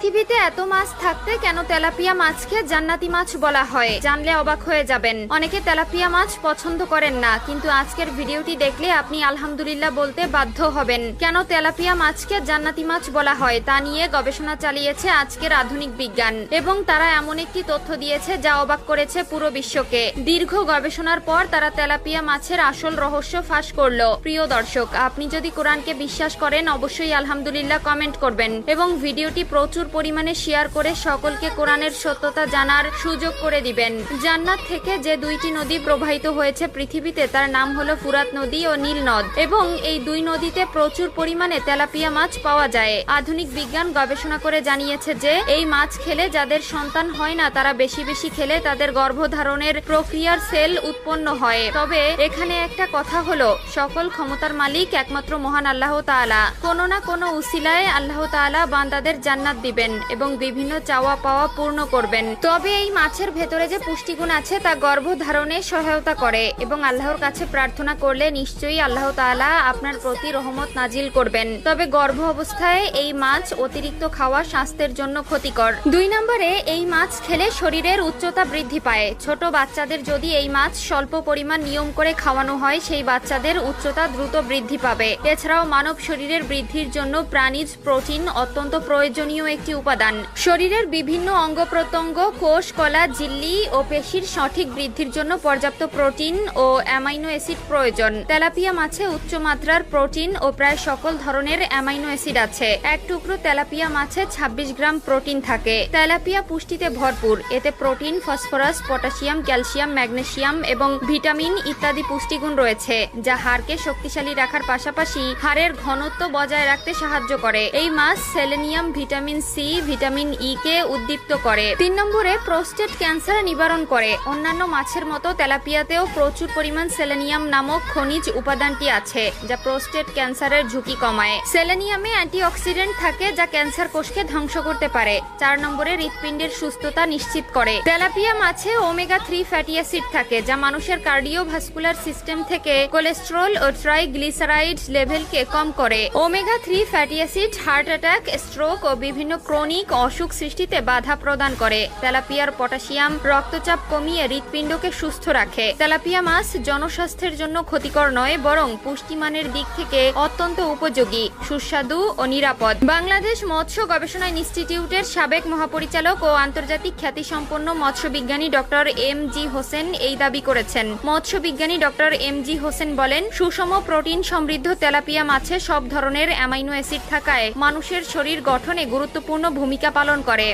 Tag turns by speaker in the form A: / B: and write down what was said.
A: পৃথিবীতে এত মাছ থাকতে কেন তেলাপিয়া মাছকে জান্নাতি মাছ বলা হয়? জানলে অবাক হয়ে যাবেন। অনেকে তেলাপিয়া মাছ পছন্দ করেন না, কিন্তু আজকের ভিডিওটি দেখলে আপনি আলহামদুলিল্লাহ বলতে বাধ্য হবেন। কেন তেলাপিয়া মাছকে জান্নাতি মাছ বলা হয় তা নিয়ে গবেষণা চালিয়েছে আজকের আধুনিক বিজ্ঞান, এবং তারা এমন একটি তথ্য দিয়েছে যা অবাক করেছে পুরো বিশ্বকে। দীর্ঘ গবেষণার পর তারা তেলাপিয়া মাছের আসল রহস্য ফাঁস করলো। প্রিয় দর্শক, আপনি যদি কোরআনকে বিশ্বাস করেন অবশ্যই আলহামদুলিল্লাহ কমেন্ট করবেন এবং ভিডিওটি প্রচুর পরিমাণে শেয়ার করে সকলকে কোরআনের সত্যতা জানার সুযোগ করে দিবেন। জান্নাত থেকে যে দুইটি নদী প্রবাহিত হয়েছে পৃথিবীতে তার নাম হলো ফুরাত নদী ও নীল নদ, এবং এই দুই নদীতে প্রচুর পরিমাণে তেলাপিয়া মাছ পাওয়া যায়। আধুনিক বিজ্ঞান গবেষণা করে জানিয়েছে যে এই মাছ খেলে যাদের সন্তান হয় না তারা বেশি বেশি খেলে তাদের গর্ভধারণের প্রক্রিয়ার সেল উৎপন্ন হয়। তবে এখানে একটা কথা হলো, সকল ক্ষমতার মালিক একমাত্র মহান আল্লাহ তাআলা। কোনো না কোনো উসিলায় আল্লাহ তাআলা বান্দাদের জান্নাত দিবেন এবং বিভিন্ন চাওয়া পাওয়া পূর্ণ করবেন। তবে এই মাছের ভেতরে যে পুষ্টিগুণ আছে তা গর্ভধারণে সহায়তা করে, এবং আল্লাহর কাছে প্রার্থনা করলে নিশ্চয়ই আল্লাহ তাআলা আপনার প্রতি রহমত নাজিল করবেন। তবে গর্ভ অবস্থায় এই মাছ অতিরিক্ত খাওয়া স্বাস্থ্যের জন্য ক্ষতিকর। 2 নম্বরে, এই মাছ খেলে শরীরের উচ্চতা বৃদ্ধি পায়। ছোট বাচ্চাদের যদি এই মাছ স্বল্প পরিমাণ নিয়ম করে খাওয়ানো হয় সেই বাচ্চাদের উচ্চতা দ্রুত বৃদ্ধি পাবে। এছাড়াও মানব শরীরের বৃদ্ধির জন্য প্রাণীজ প্রোটিন অত্যন্ত প্রয়োজনীয় একটি উপাদান। শরীরের বিভিন্ন অঙ্গ প্রত্যঙ্গ, কোষ, কলা, ঝিল্লি ও পেশির সঠিক বৃদ্ধির জন্য পর্যাপ্ত প্রোটিন ও অ্যামাইনো অ্যাসিড প্রয়োজন। তেলাপিয়া মাছে উচ্চ মাত্রার প্রোটিন ও প্রায় সকল ধরনের অ্যামাইনো অ্যাসিড আছে। এক টুকরো তেলাপিয়া মাছে 26 গ্রাম প্রোটিন থাকে। তেলাপিয়া পুষ্টিতে ভরপুর। এতে protein, phosphorus, potassium, calcium, magnesium এবং ভিটামিন ইত্যাদি পুষ্টিগুণ রয়েছে, যা হাড়কে শক্তিশালী রাখার পাশাপাশি হাড়ের ঘনত্ব বজায় রাখতে সাহায্য করে। এই মাছ selenium, vitamin C, vitamin E কে উদ্দীপ্ত করে। 3 নম্বরে, প্রোস্টেট ক্যান্সার নিবারণ করে। অন্যান্য মাছের মতো তেলাপিয়াতেও প্রচুর পরিমাণ সেলেনিয়াম নামক খনিজ উপাদানটি আছে, যা প্রোস্টেট ক্যান্সারের ঝুঁকি কমায়। সেলেনিয়ামে অ্যান্টিঅক্সিডেন্ট থাকে যা ক্যান্সার কোষকে ধ্বংস করতে পারে। 4 নম্বরে, হৃৎপিণ্ডের সুস্থতা নিশ্চিত করে। তেলাপিয়া মাছে ওমেগা 3 ফ্যাটি অ্যাসিড থাকে, যা মানুষের কার্ডিওভাস্কুলার সিস্টেম থেকে কোলেস্টেরল ও ট্রাইগ্লিসারাইড লেভেলকে কম করে। Omega 3 fatty acid heart attack, stroke ও বিভিন্ন ক্রনিক অসুখ সৃষ্টিতে বাধা প্রদান করে। তেলাপিয়ার পটাশিয়াম রক্তচাপ কমিয়ে হৃৎপিণ্ডকে সুস্থ রাখে। তেলাপিয়া মাছ জনস্বাস্থ্যের জন্য ক্ষতিকর নয়, বরং পুষ্টিমানের দিক থেকে অত্যন্ত উপযোগী, সুস্বাদু ও নিরাপদ। বাংলাদেশ মৎস্য গবেষণা ইনস্টিটিউটের সাবেক মহাপরিচালক ও আন্তর্জাতিক খ্যাতিসম্পন্ন মৎস্য বিজ্ঞানী ডক্টর এম.জি. হোসেন এই দাবি করেছেন। মৎস্য বিজ্ঞানী ডক্টর এম.জি. হোসেন বলেন, সুষম প্রোটিন সমৃদ্ধ তেলাপিয়া মাছে সব ধরনের অ্যামাইনো অ্যাসিড থাকায় মানুষের শরীর গঠনে গুরুত্বপূর্ণ ভূমিকা পালন করে।